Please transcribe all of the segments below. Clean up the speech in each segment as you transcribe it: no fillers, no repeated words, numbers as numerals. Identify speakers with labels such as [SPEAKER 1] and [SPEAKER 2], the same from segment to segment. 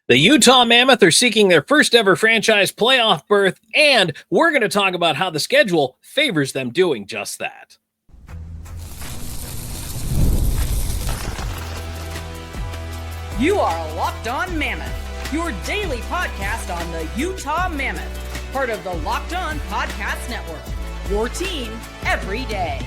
[SPEAKER 1] The Utah Mammoth are seeking their first ever franchise playoff berth, and we're going to talk about how the schedule favors them doing just that.
[SPEAKER 2] You are Locked On Mammoth, your daily podcast on the Utah Mammoth, part of the Locked On Podcast Network, your team every day.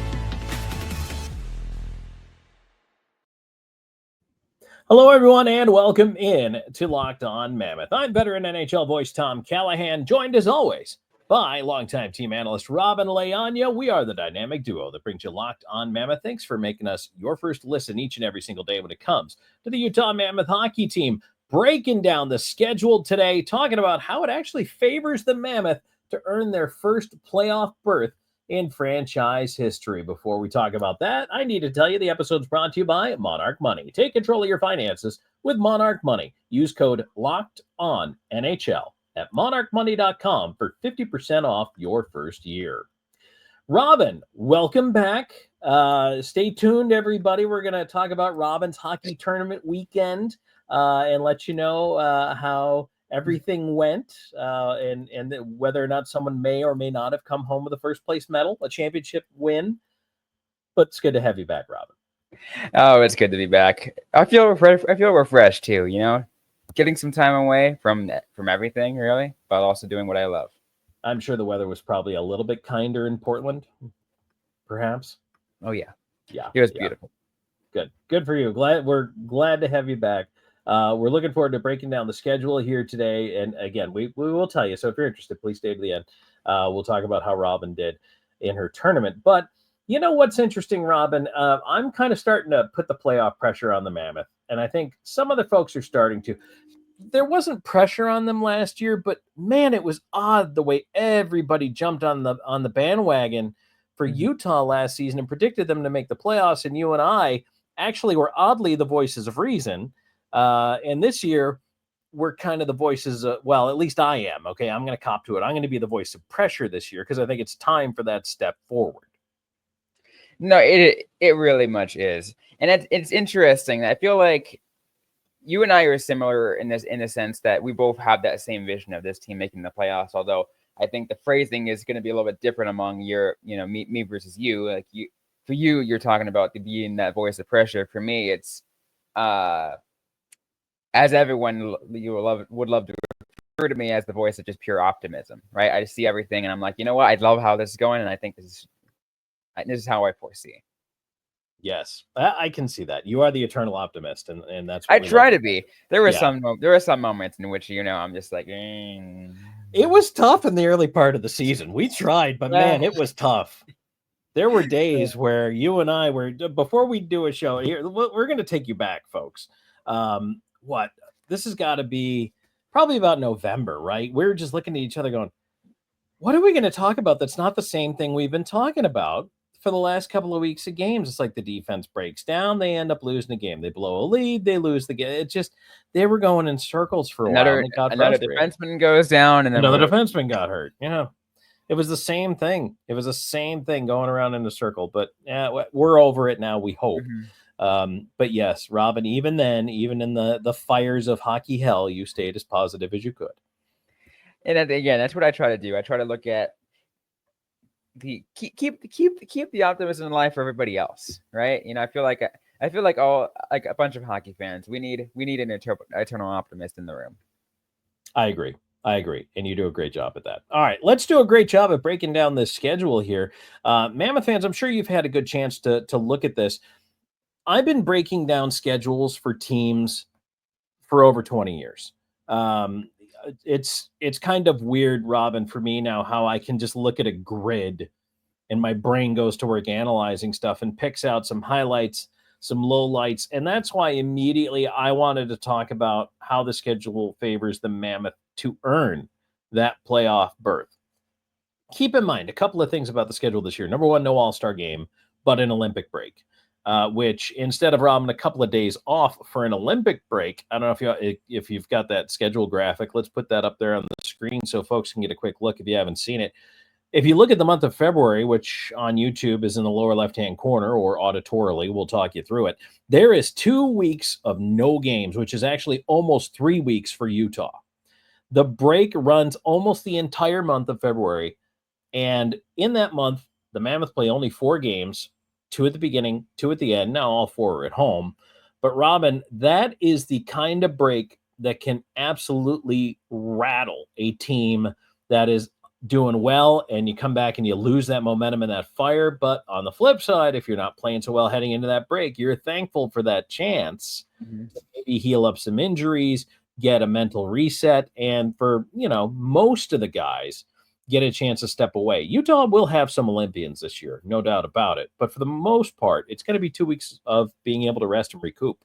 [SPEAKER 1] Hello, everyone, and welcome in to Locked On Mammoth. I'm veteran NHL voice Tom Callahan, joined as always by longtime team analyst Robyn Leaño. We are the dynamic duo that brings you Locked On Mammoth. Thanks for making us your first listen each and every single day when it comes to the Utah Mammoth hockey team. Breaking down the schedule today, talking about how it actually favors the Mammoth to earn their first playoff berth in franchise history. Before we talk about that, I need to tell you the episode's brought to you by Monarch Money. Take control of your finances with Monarch Money. Use code LOCKEDONNHL at monarchmoney.com for 50% off your first year. Robyn, welcome back. Stay tuned, everybody. We're going to talk about Robyn's hockey tournament weekend and let you know how everything went and whether or not someone may or may not have come home with a first place medal, a championship win. But it's good to have you back, Robyn.
[SPEAKER 3] Oh, it's good to be back. I feel refreshed too, getting some time away from everything really, but also doing what I love.
[SPEAKER 1] I'm sure the weather was probably a little bit kinder in Portland, perhaps.
[SPEAKER 3] Oh yeah.
[SPEAKER 1] Yeah.
[SPEAKER 3] It was beautiful.
[SPEAKER 1] Good for you. We're glad to have you back. We're looking forward to breaking down the schedule here today. And again, we will tell you. So if you're interested, please stay to the end. We'll talk about how Robyn did in her tournament. But you know what's interesting, Robyn? I'm kind of starting to put the playoff pressure on the Mammoth. And I think some other folks are starting to. There wasn't pressure on them last year, but man, it was odd the way everybody jumped on the bandwagon for Utah last season and predicted them to make the playoffs. And you and I actually were oddly the voices of reason. And this year, we're kind of the voices, well, at least I am, okay? I'm going to cop to it. I'm going to be the voice of pressure this year because I think it's time for that step forward.
[SPEAKER 3] No, it really much is. And it's interesting. I feel like you and I are similar in the sense that we both have that same vision of this team making the playoffs, although I think the phrasing is going to be a little bit different among me versus you. Like you're talking about being that voice of pressure. For me, it's as everyone would love to refer to me as the voice of just pure optimism, right? I just see everything and I'm like, you know what? I love how this is going, and I think this is how I foresee.
[SPEAKER 1] Yes, I can see that. You are the eternal optimist, and that's
[SPEAKER 3] what I try to be. There were some moments in which I'm just like,
[SPEAKER 1] It was tough in the early part of the season. We tried, but man, it was tough. There were days where you and I were, before we do a show here, we're going to take you back, folks. This has got to be probably about November, right? We're just looking at each other going, what are we going to talk about that's not the same thing we've been talking about for the last couple of weeks of games? It's like the defense breaks down, they end up losing a game. They blow a lead, they lose the game. It's just, they were going in circles for a while.
[SPEAKER 3] Another defenseman goes down, and then
[SPEAKER 1] another defenseman got hurt. It was the same thing. It was the same thing going around in a circle, but we're over it now, we hope. But yes, Robyn, even then, even in the fires of hockey hell, you stayed as positive as you could.
[SPEAKER 3] And again, that's what I try to do. I try to look at the keep the optimism in life for everybody else, right? I feel like a bunch of hockey fans, we need an eternal optimist in the room.
[SPEAKER 1] I agree, and you do a great job at that. All right, let's do a great job at breaking down this schedule here. Mammoth fans, I'm sure you've had a good chance to look at this. I've been breaking down schedules for teams for over 20 years. It's kind of weird, Robyn, for me now, how I can just look at a grid and my brain goes to work analyzing stuff and picks out some highlights, some lowlights. And that's why immediately I wanted to talk about how the schedule favors the Mammoth to earn that playoff berth. Keep in mind a couple of things about the schedule this year. Number one, no All-Star game, but an Olympic break. Which instead of Robyn a couple of days off for an Olympic break, I don't know if you've got that schedule graphic. Let's put that up there on the screen so folks can get a quick look if you haven't seen it. If you look at the month of February, which on YouTube is in the lower left-hand corner or auditorily, we'll talk you through it. There is 2 weeks of no games, which is actually almost 3 weeks for Utah. The break runs almost the entire month of February. And in that month, the Mammoth play only 4 games, 2 at the beginning, 2 at the end. Now all 4 are at home. But Robyn, that is the kind of break that can absolutely rattle a team that is doing well, and you come back and you lose that momentum and that fire. But on the flip side, if you're not playing so well heading into that break, you're thankful for that chance to maybe heal up some injuries, get a mental reset, and for, most of the guys get a chance to step away. Utah will have some Olympians this year, no doubt about it. But for the most part, it's going to be 2 weeks of being able to rest and recoup.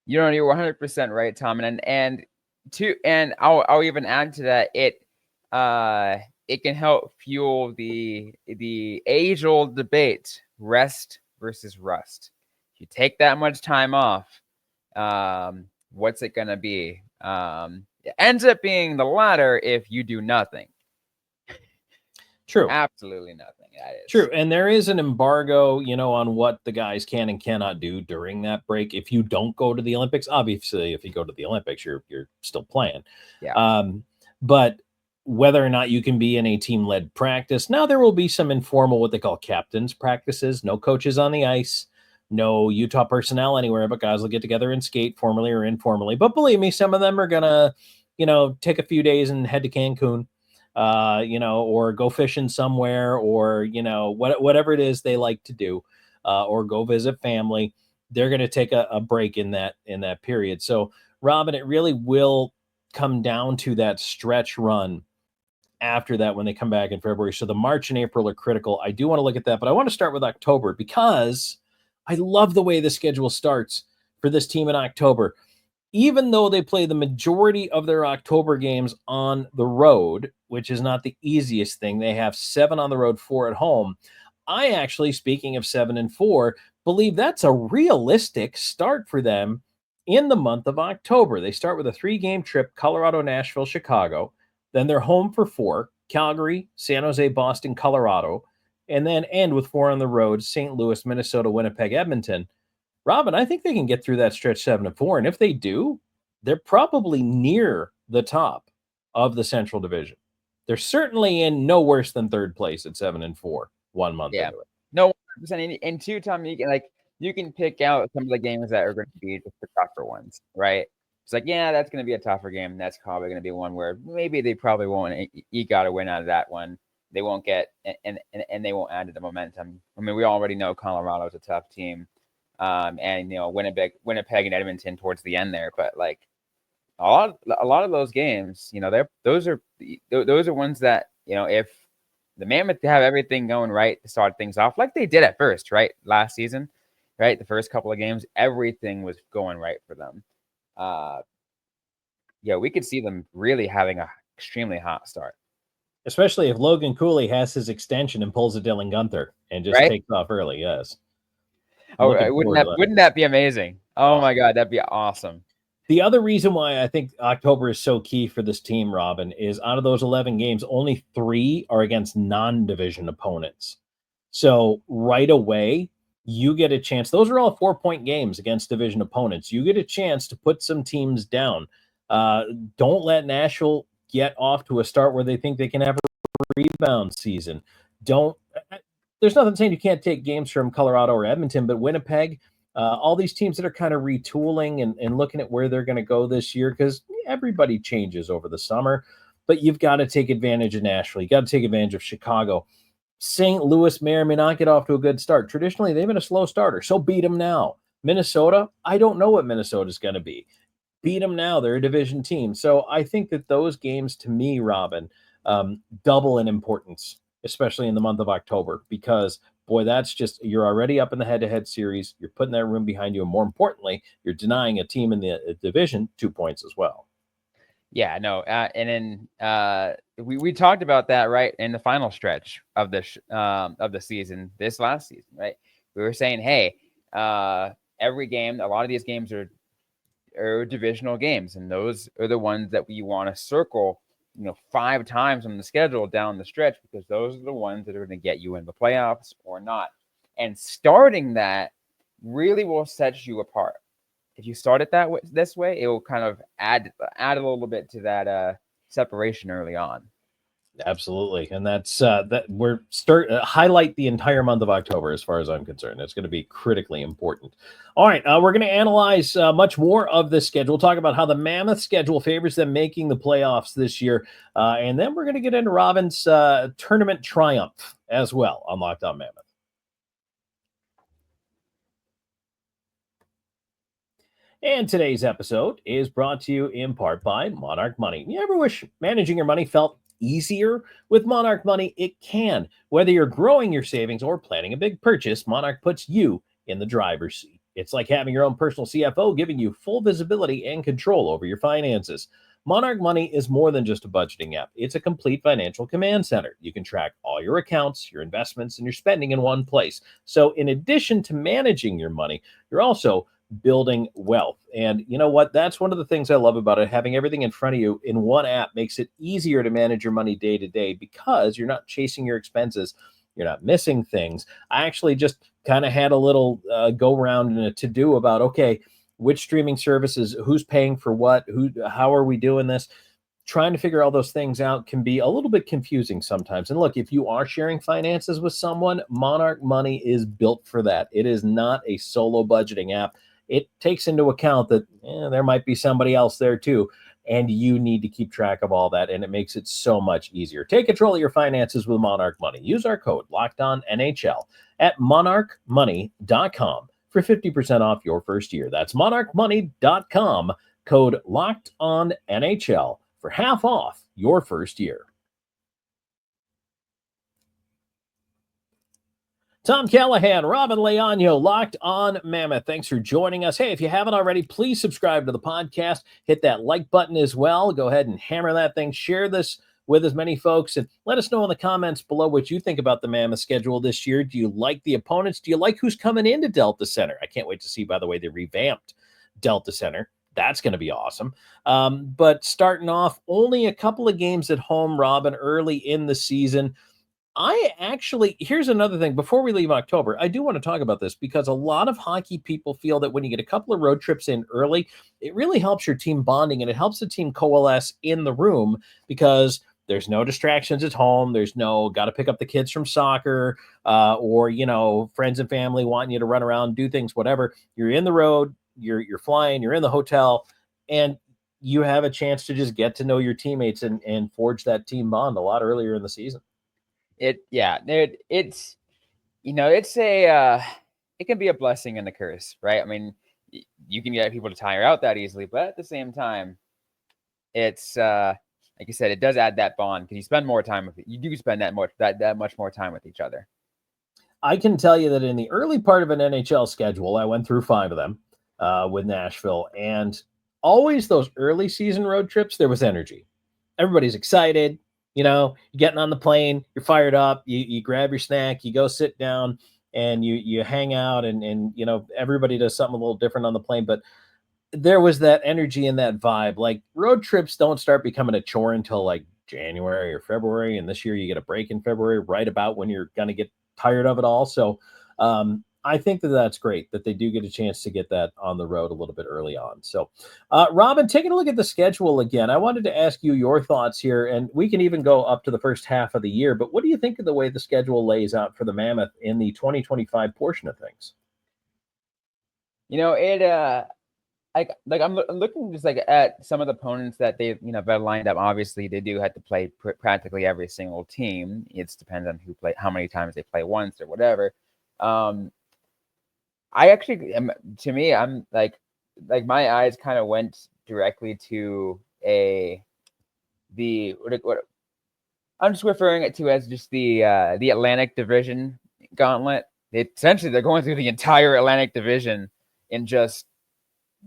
[SPEAKER 3] You're 100% right, Tom. And I'll even add to that, it can help fuel the age-old debate, rest versus rust. If you take that much time off, what's it going to be? It ends up being the latter if you do nothing.
[SPEAKER 1] True.
[SPEAKER 3] Absolutely nothing. That is
[SPEAKER 1] true. And there is an embargo, on what the guys can and cannot do during that break. If you don't go to the Olympics, obviously, if you go to the Olympics, you're still playing.
[SPEAKER 3] Yeah.
[SPEAKER 1] But whether or not you can be in a team-led practice, now there will be some informal, what they call captains practices. No coaches on the ice, no Utah personnel anywhere, but guys will get together and skate formally or informally. But believe me, some of them are gonna, take a few days and head to Cancun. Or go fishing somewhere, or, whatever it is they like to do, or go visit family. They're going to take a break in that period. So, Robyn, it really will come down to that stretch run after that when they come back in February. So the March and April are critical. I do want to look at that, but I want to start with October because I love the way the schedule starts for this team in October. Even though they play the majority of their October games on the road, which is not the easiest thing, they have 7 on the road, 4 at home. I actually, speaking of 7-4, believe that's a realistic start for them in the month of October. They start with a 3-game trip, Colorado, Nashville, Chicago. Then they're home for 4, Calgary, San Jose, Boston, Colorado, and then end with 4 on the road, St. Louis, Minnesota, Winnipeg, Edmonton. Robyn, I think they can get through that stretch 7-4. And if they do, they're probably near the top of the Central Division. They're certainly in no worse than third place at 7-4 1 month into it.
[SPEAKER 3] No, 100%. And two, Tom, you can pick out some of the games that are going to be just the tougher ones, right? It's like, yeah, that's going to be a tougher game. That's probably going to be one where maybe they probably won't eke out a win out of that one. They won't get and they won't add to the momentum. I mean, we already know Colorado's a tough team. And Winnipeg and Edmonton towards the end there, but like a lot of those games, those are ones that if the Mammoth have everything going right to start things off, like they did at first, right, last season, right, the first couple of games, everything was going right for them. We could see them really having an extremely hot start,
[SPEAKER 1] especially if Logan Cooley has his extension and pulls a Dylan Gunther and just takes off early. Yes.
[SPEAKER 3] Oh, wouldn't that be amazing? Oh my God, that'd be awesome.
[SPEAKER 1] The other reason why I think October is so key for this team, Robyn, is out of those 11 games, only 3 are against non-division opponents. So right away, you get a chance. Those are all 4-point games against division opponents. You get a chance to put some teams down. Don't let Nashville get off to a start where they think they can have a rebound season. There's nothing saying you can't take games from Colorado or Edmonton, but Winnipeg, all these teams that are kind of retooling and looking at where they're going to go this year, because everybody changes over the summer, but you've got to take advantage of Nashville. You got to take advantage of Chicago. St. Louis may or may not get off to a good start. Traditionally, they've been a slow starter, so beat them now. Minnesota, I don't know what Minnesota's going to be. Beat them now. They're a division team. So I think that those games, to me, Robyn, double in importance, especially in the month of October, because, boy, that's just, you're already up in the head-to-head series. You're putting that room behind you. And more importantly, you're denying a team in the division 2 points as well.
[SPEAKER 3] Yeah, no. And then we talked about that, right, in the final stretch of the season, this last season, right? We were saying, hey, every game, a lot of these games are divisional games, and those are the ones that we want to circle 5 times on the schedule down the stretch, because those are the ones that are going to get you in the playoffs or not. And starting that really will set you apart. If you start it this way, it will kind of add a little bit to that separation early on.
[SPEAKER 1] Absolutely. And that's that we're highlight the entire month of October as far as I'm concerned. It's going to be critically important. All right, we're going to analyze much more of this schedule. Talk about how the Mammoth schedule favors them making the playoffs this year. And then we're going to get into Robyn's tournament triumph as well on Locked On Mammoth. And today's episode is brought to you in part by Monarch Money. You ever wish managing your money felt easier? With Monarch Money, it can. Whether you're growing your savings or planning a big purchase, Monarch puts you in the driver's seat. It's like having your own personal CFO, giving you full visibility and control over your finances. Monarch Money is more than just a budgeting app. It's a complete financial command center. You can track all your accounts, your investments, and your spending in one place. So in addition to managing your money, you're also building wealth. And you know what? That's one of the things I love about it. Having everything in front of you in one app makes it easier to manage your money day to day, because you're not chasing your expenses. You're not missing things. I actually just kind of had a little go around and a to-do about, okay, which streaming services, who's paying for what, how are we doing this? Trying to figure all those things out can be a little bit confusing sometimes. And look, if you are sharing finances with someone, Monarch Money is built for that. It is not a solo budgeting app. It takes into account that there might be somebody else there too, and you need to keep track of all that, and it makes it so much easier. Take control of your finances with Monarch Money. Use our code LOCKEDONNHL at monarchmoney.com for 50% off your first year. That's monarchmoney.com, code LOCKEDONNHL for half off your first year. Tom Callahan, Robyn Leaño, Locked On Mammoth. Thanks for joining us. Hey, if you haven't already, please subscribe to the podcast. Hit that like button as well. Go ahead and hammer that thing. Share this with as many folks, and let us know in the comments below what you think about the Mammoth schedule this year. Do you like the opponents? Do you like who's coming into Delta Center? I can't wait to see, by the way, the revamped Delta Center. That's going to be awesome. But starting off, only a couple of games at home, Robyn, early in the season. Here's another thing. Before we leave October, I do want to talk about this, because a lot of hockey people feel that when you get a couple of road trips in early, it really helps your team bonding, and it helps the team coalesce in the room, because there's no distractions at home. There's no got to pick up the kids from soccer or, friends and family wanting you to run around, do things, whatever. You're in the road, you're flying, you're in the hotel, and you have a chance to just get to know your teammates and forge that team bond a lot earlier in the season.
[SPEAKER 3] It can be a blessing and a curse, right? I mean, you can get people to tire out that easily, but at the same time, it's like you said, it does add that bond, because you spend more time with it. You do spend that much more time with each other.
[SPEAKER 1] I can tell you that in the early part of an NHL schedule, I went through 5 of them with Nashville, and always those early season road trips, there was energy. Everybody's excited. You're getting on the plane, you're fired up, you grab your snack, you go sit down, and you hang out, and everybody does something a little different on the plane. But there was that energy and that vibe. Like, road trips don't start becoming a chore until like January or February. And this year you get a break in February, right about when you're going to get tired of it all. So I think that that's great that they do get a chance to get that on the road a little bit early on. So, Robyn, taking a look at the schedule again, I wanted to ask you your thoughts here, and we can even go up to the first half of the year. But what do you think of the way the schedule lays out for the Mammoth in the 2025 portion of things?
[SPEAKER 3] I'm looking just like at some of the opponents that they've lined up. Obviously, they do have to play practically every single team. It depends on how many times they play once or whatever. I'm like my eyes kind of went directly to I'm just referring it to as just the Atlantic Division gauntlet. Essentially, they're going through the entire Atlantic Division in just,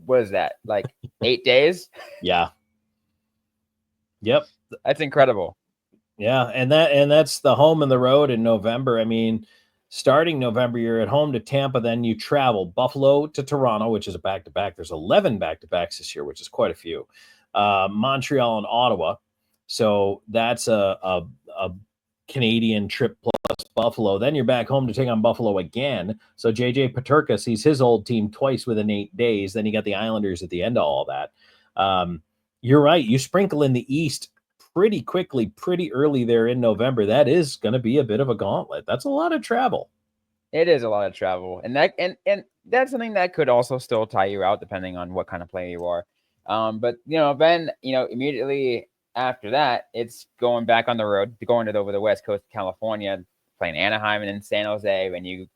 [SPEAKER 3] what is that, like 8 days?
[SPEAKER 1] Yeah. Yep.
[SPEAKER 3] That's incredible.
[SPEAKER 1] Yeah, and that's the home and the road in November. I mean, starting November, you're at home to Tampa, then you travel Buffalo to Toronto, which is a back-to-back. There's 11 back-to-backs this year, which is quite a few. Montreal and Ottawa. So that's a Canadian trip plus Buffalo. Then you're back home to take on Buffalo again. So JJ Paterka sees his old team twice within 8 days. Then you got the Islanders at the end of all that. You're right. You sprinkle in the East pretty quickly, pretty early there in November. That is going to be a bit of a gauntlet. That's a lot of travel.
[SPEAKER 3] It is a lot of travel, and that's something that could also still tie you out depending on what kind of player you are. But then immediately after that, it's going back on the road, going over the west coast of California, playing Anaheim and then San Jose, and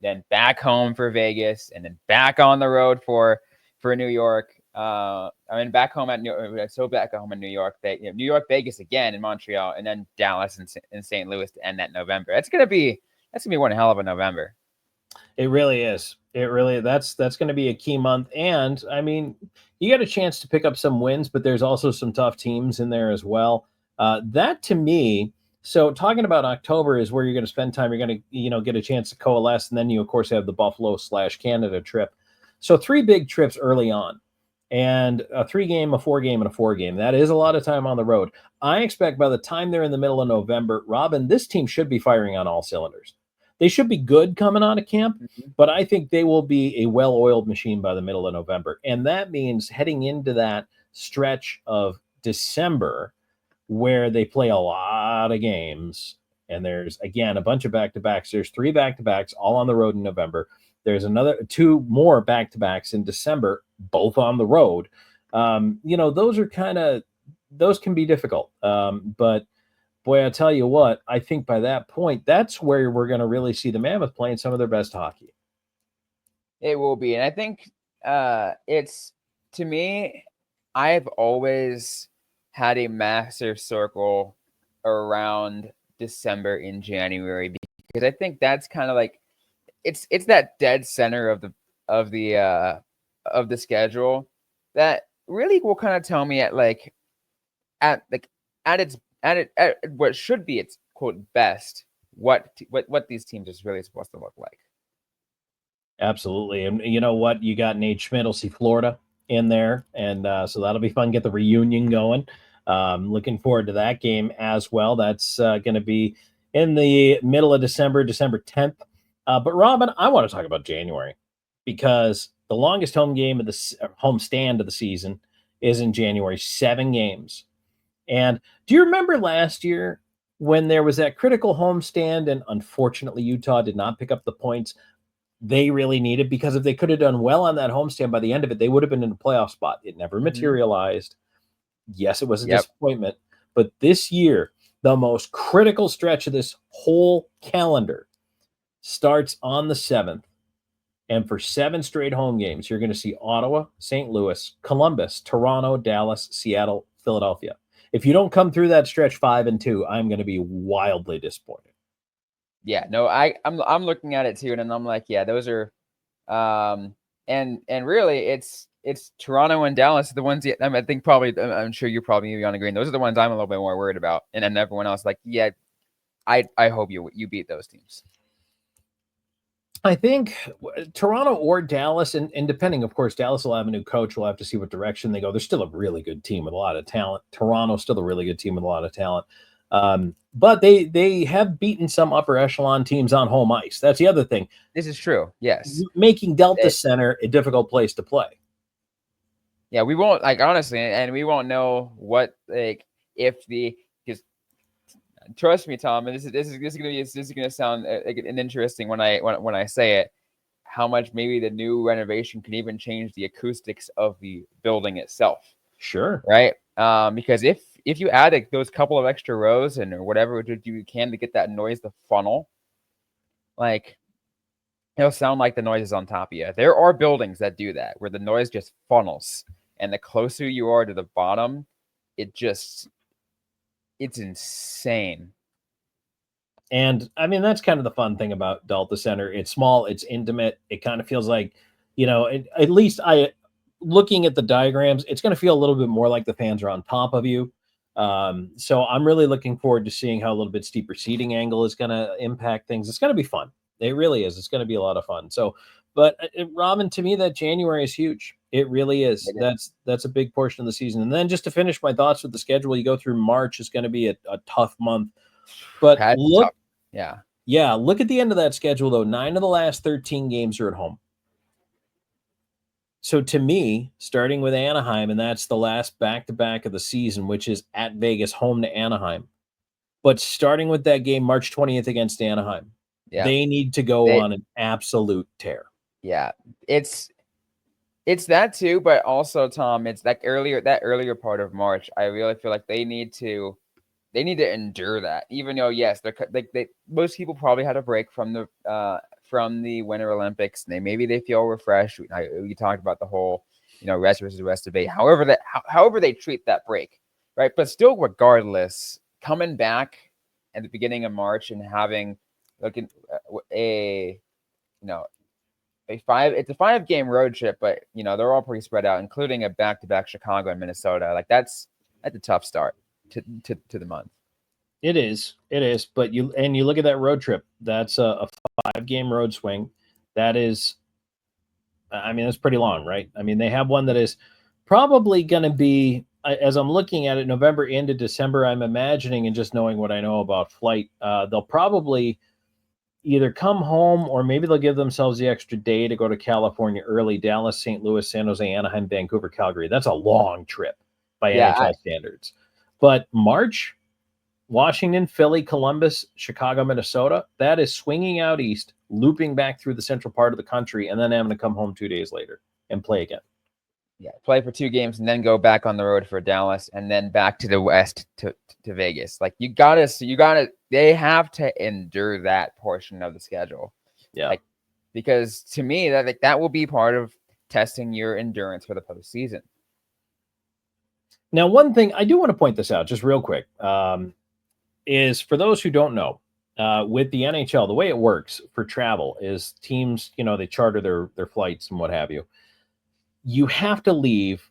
[SPEAKER 3] then back home for Vegas, and then back on the road for New York. Back home in New York, New York, Vegas again, in Montreal, and then Dallas and St. Louis to end that November. That's gonna be one hell of a November.
[SPEAKER 1] It really is. That's going to be a key month. And I mean, you get a chance to pick up some wins, but there's also some tough teams in there as well. That to me, so talking about October is where you're going to spend time. You're going to, get a chance to coalesce. And then you, of course, have the Buffalo/Canada trip. So 3 big trips early on, and a 3-game, a 4-game, and a 4-game. That is a lot of time on the road. I expect by the time they're in the middle of November, Robyn, this team should be firing on all cylinders. They should be good coming out of camp, but I think they will be a well-oiled machine by the middle of November. And that means heading into that stretch of December where they play a lot of games. And there's, again, a bunch of back-to-backs. There's 3 back-to-backs all on the road in November. There's 2 more back-to-backs in December, both on the road. Those can be difficult. But boy, I tell you what, I think by that point, that's where we're going to really see the Mammoth playing some of their best hockey.
[SPEAKER 3] It will be. And I think to me, I've always had a massive circle around December and January, because I think that's kind of like, it's that dead center of the schedule that really will kind of tell me at what should be its quote best, what these teams is really supposed to look like.
[SPEAKER 1] Absolutely. And you know what? You got Nate Schmidt will see Florida in there. And so that'll be fun. Get the reunion going. Looking forward to that game as well. That's going to be in the middle of December 10th. But Robyn, I want to talk about January, because the longest home stand of the season is in January, 7 games. And do you remember last year when there was that critical homestand, and unfortunately Utah did not pick up the points they really needed? Because if they could have done well on that homestand, by the end of it, they would have been in a playoff spot. It never materialized. Yes, it was a disappointment. But this year, the most critical stretch of this whole calendar starts on the 7th. And for 7 straight home games, you're going to see Ottawa, St. Louis, Columbus, Toronto, Dallas, Seattle, Philadelphia. If you don't come through that stretch 5-2, I'm going to be wildly disappointed.
[SPEAKER 3] Yeah, no, I'm looking at it too, and I'm like, yeah, those are, and really, it's Toronto and Dallas, the ones. I think probably, I'm sure you're probably on the green. Those are the ones I'm a little bit more worried about, and then everyone else, like, yeah, I hope you beat those teams.
[SPEAKER 1] I think Toronto or Dallas, and depending, of course, Dallas will have a new coach. We'll have to see what direction they go. They're still a really good team with a lot of talent. Toronto's still a really good team with a lot of talent. But they have beaten some upper echelon teams on home ice. That's the other thing.
[SPEAKER 3] This is true. Yes.
[SPEAKER 1] Making Delta Center a difficult place to play.
[SPEAKER 3] Yeah, we won't, honestly, and we won't know what, because trust me, Tom, and this is gonna sound an interesting when I say it, how much maybe the new renovation can even change the acoustics of the building itself.
[SPEAKER 1] Sure.
[SPEAKER 3] Right. Because if you add those couple of extra rows or whatever you can to get that noise to funnel, it'll sound like the noise is on top of you. There are buildings that do that, where the noise just funnels, and the closer you are to the bottom, it's insane.
[SPEAKER 1] And I mean, that's kind of the fun thing about Delta Center. It's small, it's intimate. It kind of feels like, at least looking at the diagrams, it's going to feel a little bit more like the fans are on top of you. So I'm really looking forward to seeing how a little bit steeper seating angle is going to impact things. It's going to be fun. It really is. It's going to be a lot of fun. So, but Robyn, to me, that January is huge. It really is. That's a big portion of the season. And then just to finish my thoughts with the schedule, you go through March is going to be a tough month. But look at the end of that schedule, though. 9 of the last 13 games are at home. So to me, starting with Anaheim, and that's the last back-to-back of the season, which is at Vegas, home to Anaheim. But starting with that game, March 20th against Anaheim, they need to go on an absolute tear.
[SPEAKER 3] Yeah, it's that too, but also, Tom, it's that earlier part of March. I really feel like they need to endure that, even though yes, most people probably had a break from the Winter Olympics. Maybe they feel refreshed. We talked about the whole rest versus rest debate. However they treat that break, right? But still, regardless, coming back at the beginning of March and having it's a 5-game road trip, but they're all pretty spread out, including a back-to-back Chicago and Minnesota. Like that's a tough start to the month.
[SPEAKER 1] It is, but you look at that road trip. That's a 5-game road swing. That is, that's pretty long, right? They have one that is probably going to be, as I'm looking at it, November into December. I'm imagining, and just knowing what I know about flight, they'll probably either come home or maybe they'll give themselves the extra day to go to California early. Dallas, St. Louis, San Jose, Anaheim, Vancouver, Calgary. That's a long trip by NHL standards. But March, Washington, Philly, Columbus, Chicago, Minnesota, that is swinging out east, looping back through the central part of the country, and then having to come home 2 days later and play again.
[SPEAKER 3] Yeah, play for 2 games and then go back on the road for Dallas and then back to the west to Vegas. Like they have to endure that portion of the schedule.
[SPEAKER 1] Yeah.
[SPEAKER 3] Because to me that will be part of testing your endurance for the postseason.
[SPEAKER 1] Now, one thing I do want to point this out just real quick is for those who don't know, with the NHL, the way it works for travel is teams, they charter their flights and what have you. You have to leave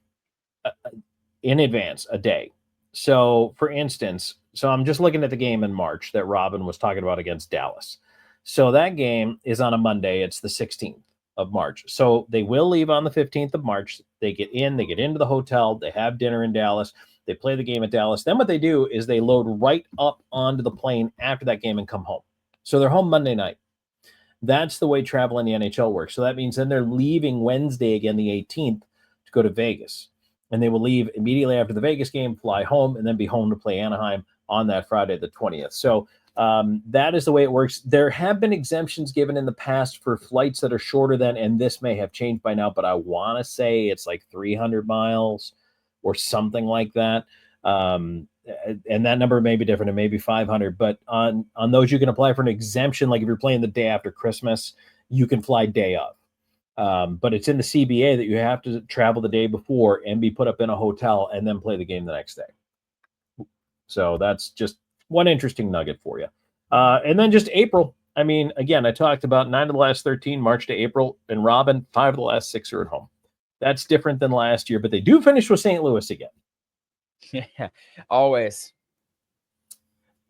[SPEAKER 1] in advance a day. So, for instance, I'm just looking at the game in March that Robyn was talking about against Dallas. So that game is on a Monday. It's the 16th of March. So they will leave on the 15th of March. They get into the hotel. They have dinner in Dallas. They play the game at Dallas. Then what they do is they load right up onto the plane after that game and come home. So they're home Monday night. That's the way travel in the NHL works. So that means then they're leaving Wednesday again, the 18th, to go to Vegas. And they will leave immediately after the Vegas game, fly home, and then be home to play Anaheim on that Friday, the 20th. So that is the way it works. There have been exemptions given in the past for flights that are shorter than, and this may have changed by now, but I want to say it's like 300 miles or something like that. And that number may be different. It may be 500, but on those, you can apply for an exemption. Like if you're playing the day after Christmas, you can fly day of. But it's in the CBA that you have to travel the day before and be put up in a hotel and then play the game the next day. So that's just one interesting nugget for you. And then just April. Again, I talked about 9 of the last 13, March to April, and Robyn, 5 of the last 6 are at home. That's different than last year, but they do finish with St. Louis again.
[SPEAKER 3] Yeah, always.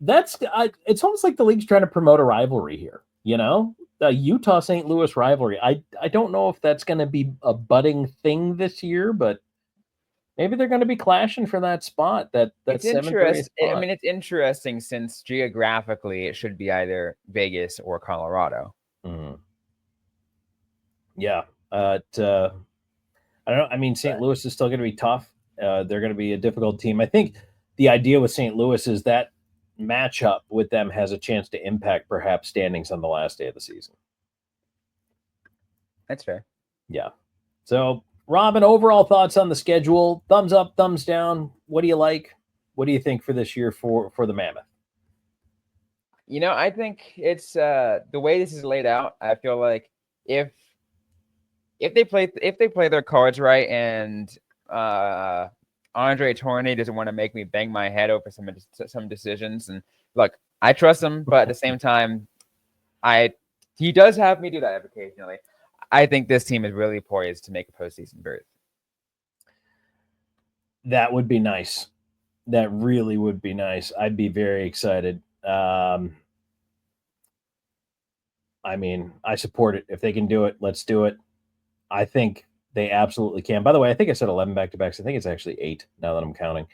[SPEAKER 1] It's almost like the league's trying to promote a rivalry here, the Utah St. Louis rivalry. I don't know if that's going to be a budding thing this year, but maybe they're going to be clashing for that spot. That's
[SPEAKER 3] interesting. It's interesting since geographically it should be either Vegas or Colorado.
[SPEAKER 1] Mm-hmm. Yeah. I don't know. St. Louis is still going to be tough. They're going to be a difficult team. I think the idea with St. Louis is that matchup with them has a chance to impact perhaps standings on the last day of the season.
[SPEAKER 3] That's fair.
[SPEAKER 1] Yeah. So, Robyn, overall thoughts on the schedule? Thumbs up, thumbs down. What do you like? What do you think for this year for the Mammoth?
[SPEAKER 3] I think it's the way this is laid out. I feel like if they play their cards right and Andre Tourigny doesn't want to make me bang my head over some decisions. And look, I trust him, but at the same time, he does have me do that occasionally. I think this team is really poised to make a postseason berth.
[SPEAKER 1] That would be nice. That really would be nice. I'd be very excited. I support it. If they can do it, let's do it. I think They absolutely can. By the way, I think I said 11 back-to-backs. I think it's actually 8 now that I'm counting.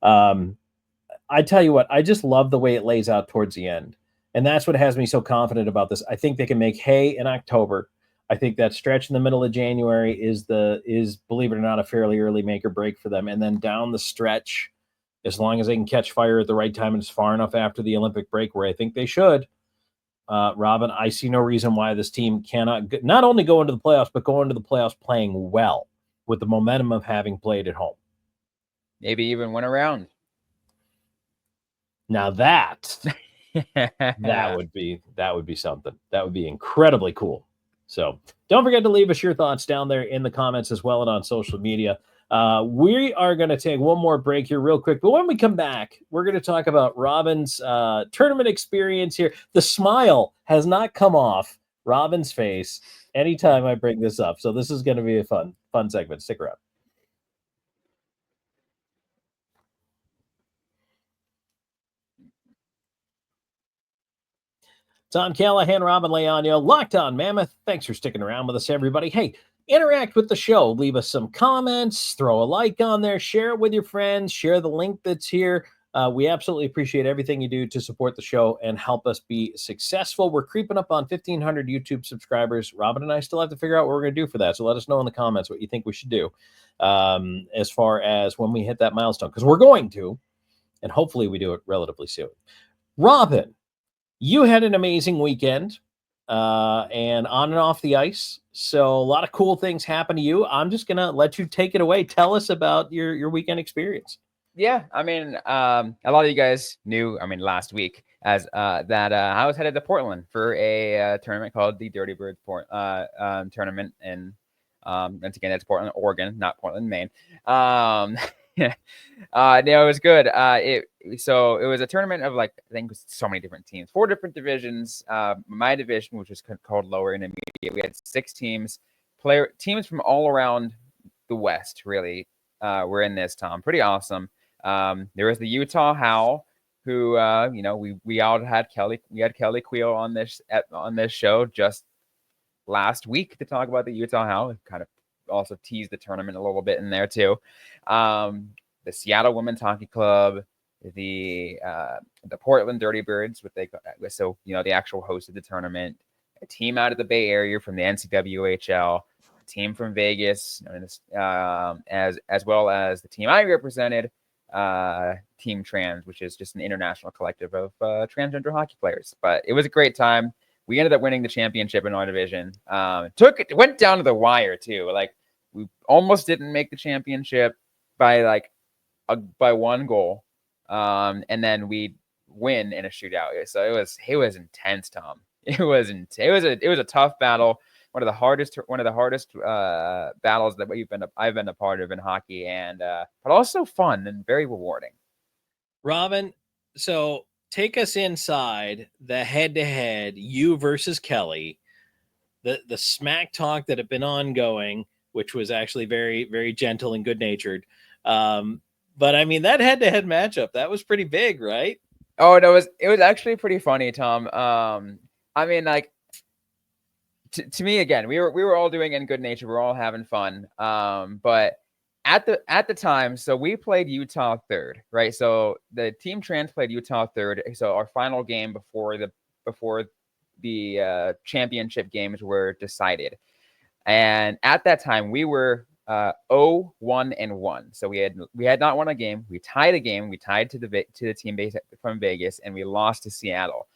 [SPEAKER 1] I tell you what, I just love the way it lays out towards the end. And that's what has me so confident about this. I think they can make hay in October. I think that stretch in the middle of January is, believe it or not, a fairly early make or break for them. And then down the stretch, as long as they can catch fire at the right time and it's far enough after the Olympic break where I think they should, Robyn, I see no reason why this team cannot not only go into the playoffs, but go into the playoffs playing well with the momentum of having played at home.
[SPEAKER 3] Maybe even win a round.
[SPEAKER 1] Now that would be something. That would be incredibly cool. So don't forget to leave us your thoughts down there in the comments as well and on social media. We are going to take one more break here real quick. But when we come back, we're going to talk about Robyn's tournament experience here. The smile has not come off Robyn's face anytime I bring this up. So this is going to be a fun segment. Stick around. Tom Callahan, Robyn Leaño, Locked On Mammoth. Thanks for sticking around with us, everybody. Hey, interact with the show. Leave us some comments, throw a like on there, share it with your friends, share the link that's here. We absolutely appreciate everything you do to support the show and help us be successful. We're creeping up on 1,500 YouTube subscribers. Robyn and I still have to figure out what we're going to do for that. So let us know in the comments what you think we should do as far as when we hit that milestone, because we're going to, and hopefully we do it relatively soon. Robyn, you had an amazing weekend and on and off the ice. So a lot of cool things happened to you. I'm just going to let you take it away. Tell us about your weekend experience.
[SPEAKER 3] Yeah, I mean, a lot of you guys knew, last week, as that I was headed to Portland for a tournament called the Dirty Birds tournament. And once again, that's Portland, Oregon, not Portland, Maine. It was good. It was a tournament of, like, I think so many different teams, 4 different divisions. My division, which was called lower intermediate, we had 6 teams, teams from all around the West, really, were in this, Tom. Pretty awesome. There was the Utah Howl, who we all had Kelly. We had Kelly Queel on this show just last week to talk about the Utah Howl. Kind of also teased the tournament a little bit in there too. The Seattle Women's Hockey Club, the Portland Dirty Birds, the actual host of the tournament, a team out of the Bay Area from the NCWHL, a team from Vegas, as well as the team I represented, Team Trans, which is just an international collective of transgender hockey players. But it was a great time. We ended up winning the championship in our division. It went down to the wire too. Like, we almost didn't make the championship by by 1 goal, and then we win in a shootout. So it was intense, Tom. It was a tough battle. One of the hardest battles that I've been a part of in hockey, and but also fun and very rewarding.
[SPEAKER 1] Robyn, so take us inside the head-to-head, you versus Kelly, the smack talk that had been ongoing, which was actually very, very gentle and good-natured. But I mean, that head-to-head matchup, that was pretty big, right?
[SPEAKER 3] Oh, no, it was actually pretty funny, Tom. To me, again, we were all doing it in good nature. We're all having fun. But at the time, so we played Utah third, right? So the Team Trans played Utah third. So our final game before the championship games were decided. And at that time, we were 0-1-1. So we had not won a game. We tied a game. We tied to the team base from Vegas, and we lost to Seattle.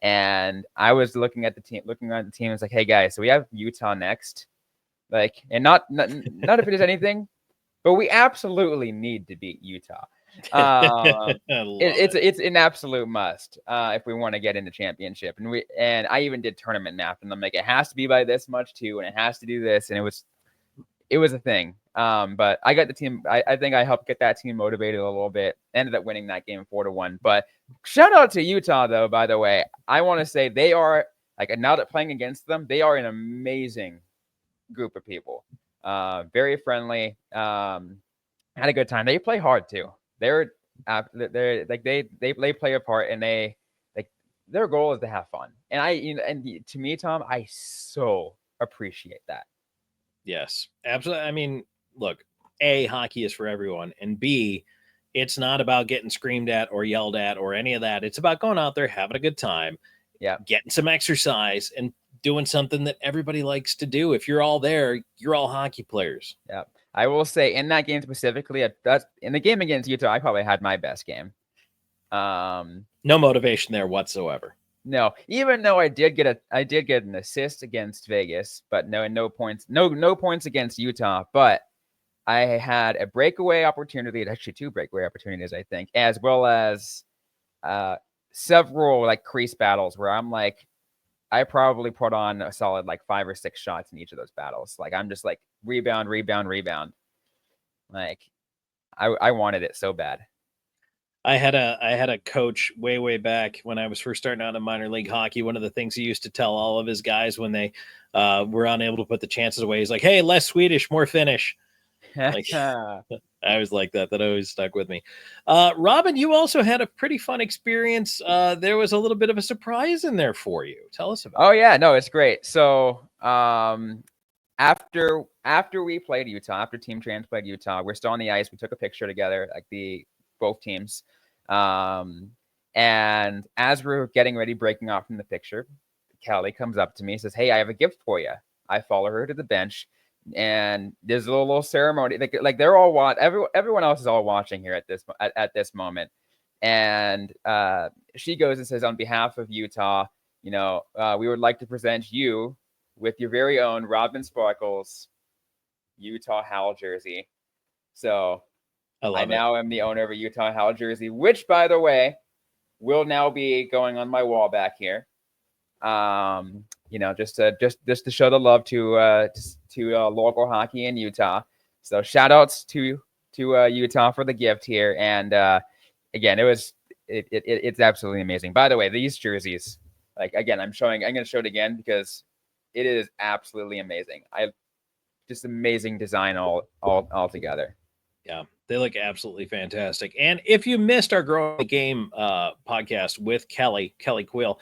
[SPEAKER 3] And I was looking at the team. It's like, hey guys, so we have Utah next. Like, and not if it is anything, but we absolutely need to beat Utah. It's an absolute must if we want to get in the championship. And I even did tournament math, and I'm like, it has to be by this much too, and it has to do this, and it was a thing. But I got the team. I think I helped get that team motivated a little bit. Ended up winning that game 4-1. But shout out to Utah, though. By the way, I want to say they are, like, now that playing against them, they are an amazing group of people. Very friendly. Had a good time. They play hard too. They're like they play a part, and their goal is to have fun. And to me, Tom, I so appreciate that.
[SPEAKER 1] Yes, absolutely. I mean, look, A, hockey is for everyone, and B, it's not about getting screamed at or yelled at or any of that. It's about going out there, having a good time,
[SPEAKER 3] Yeah.
[SPEAKER 1] getting some exercise, and doing something that everybody likes to do. If you're all there, you're all hockey players.
[SPEAKER 3] Yeah. I will say in that game specifically, that's in the game against Utah, I probably had my best game.
[SPEAKER 1] No motivation there whatsoever.
[SPEAKER 3] No, even though I did get an assist against Vegas, but no points against Utah. But I had a breakaway opportunity, actually 2 breakaway opportunities, I think, as well as several like crease battles where I'm like, I probably put on a solid like 5 or 6 shots in each of those battles. Like I'm just like rebound. Like I wanted it so bad.
[SPEAKER 1] I had a coach way back when I was first starting out in minor league hockey. One of the things he used to tell all of his guys when they were unable to put the chances away, he's like, "Hey, less Swedish, more Finnish." Like, I was like that. That always stuck with me. Robyn, you also had a pretty fun experience. There was a little bit of a surprise in there for you. Tell us about it.
[SPEAKER 3] Oh yeah, no, it's great. So after we played Utah, after Team Trans played Utah, we're still on the ice. We took a picture together, like both teams. And as we're getting ready, breaking off from the picture, Kelly comes up to me and says, "Hey, I have a gift for you." I follow her to the bench, and there's a little ceremony. Like they're all everyone else is all watching here at this moment. And she goes and says, "On behalf of Utah, we would like to present you with your very own Robyn Sparkles Utah Howl jersey." So I now am the owner of a Utah Howl jersey, which, by the way, will now be going on my wall back here. Just to show the love to local hockey in Utah. So shout outs to Utah for the gift here. And again, it's absolutely amazing. By the way, these jerseys, like again, I'm going to show it again because it is absolutely amazing. Just amazing design all together.
[SPEAKER 1] Yeah, they look absolutely fantastic. And if you missed our Growing the Game podcast with Kelly Quill,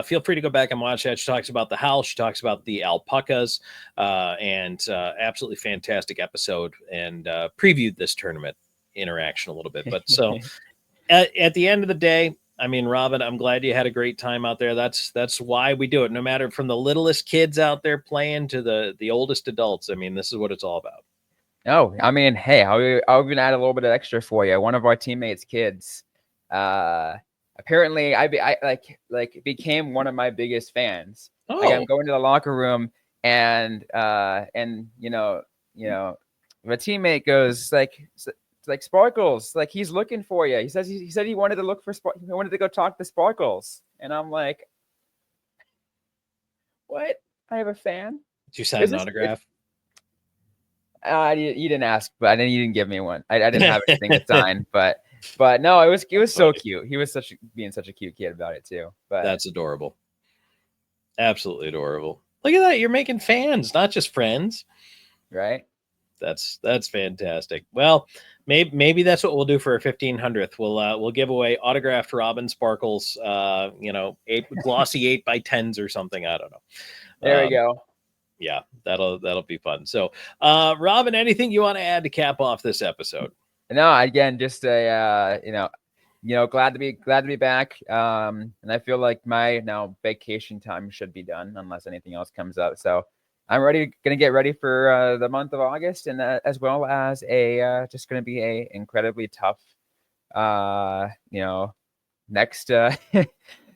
[SPEAKER 1] feel free to go back and watch that. She talks about the Howl. She talks about the alpacas, and absolutely fantastic episode, and previewed this tournament interaction a little bit. But so at the end of the day, I mean, Robyn, I'm glad you had a great time out there. That's why we do it. No matter from the littlest kids out there playing to the oldest adults. I mean, this is what it's all about.
[SPEAKER 3] Oh, I mean, hey, I'll even add a little bit of extra for you. One of our teammates' kids, apparently, I became one of my biggest fans.
[SPEAKER 1] Oh.
[SPEAKER 3] Like, I'm going to the locker room, and my teammate goes like Sparkles, like he's looking for you. He said he wanted to look for he wanted to go talk to Sparkles, and I'm like, what? I have a fan.
[SPEAKER 1] Did you sign an autograph?
[SPEAKER 3] You didn't ask, but you didn't give me one. I didn't have anything to sign, but no, it was so cute. He was being such a cute kid about it too. But
[SPEAKER 1] that's adorable. Absolutely adorable. Look at that. You're making fans, not just friends.
[SPEAKER 3] Right.
[SPEAKER 1] That's fantastic. Well, maybe that's what we'll do for our 1500th. We'll give away autographed Robyn Sparkles, 8 glossy 8x10s or something. I don't know.
[SPEAKER 3] There we go.
[SPEAKER 1] Yeah, that'll be fun. So, Robyn, anything you want to add to cap off this episode?
[SPEAKER 3] No, again, just glad to be back. And I feel like my vacation time should be done unless anything else comes up. So I'm gonna get ready for the month of August, and as well as just gonna be a incredibly tough, next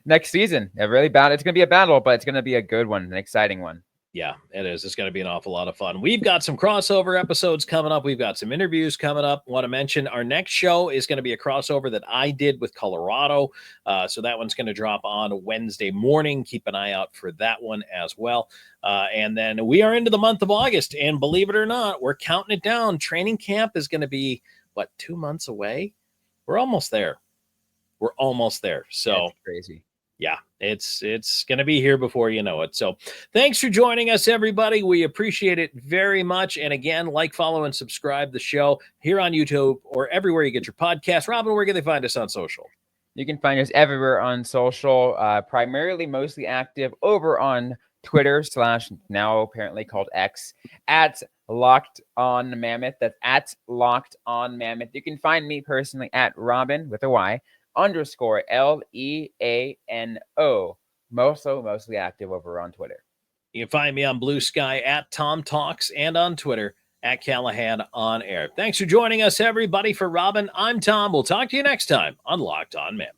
[SPEAKER 3] next season. It's gonna be a battle, but it's gonna be a good one, an exciting one.
[SPEAKER 1] Yeah, it is. It's going to be an awful lot of fun. We've got some crossover episodes coming up. We've got some interviews coming up. Want to mention our next show is going to be a crossover that I did with Colorado. So that one's going to drop on Wednesday morning. Keep an eye out for that one as well. And then we are into the month of August. And believe it or not, we're counting it down. Training camp is going to be, 2 months away? We're almost there. So
[SPEAKER 3] that's crazy.
[SPEAKER 1] Yeah, it's going to be here before you know it. So thanks for joining us, everybody. We appreciate it very much. And again, like, follow, and subscribe the show here on YouTube or everywhere you get your podcast. Robyn, where can they find us on social?
[SPEAKER 3] You can find us everywhere on social, primarily mostly active over on Twitter / now apparently called X at Locked On Mammoth. That's at Locked On Mammoth. You can find me personally at Robyn with a Y _LEANO. Mostly active over on Twitter.
[SPEAKER 1] You can find me on Blue Sky at Tom Talks and on Twitter at Callahan on Air. Thanks for joining us, everybody. For Robyn, I'm Tom. We'll talk to you next time on Locked On Mammoth.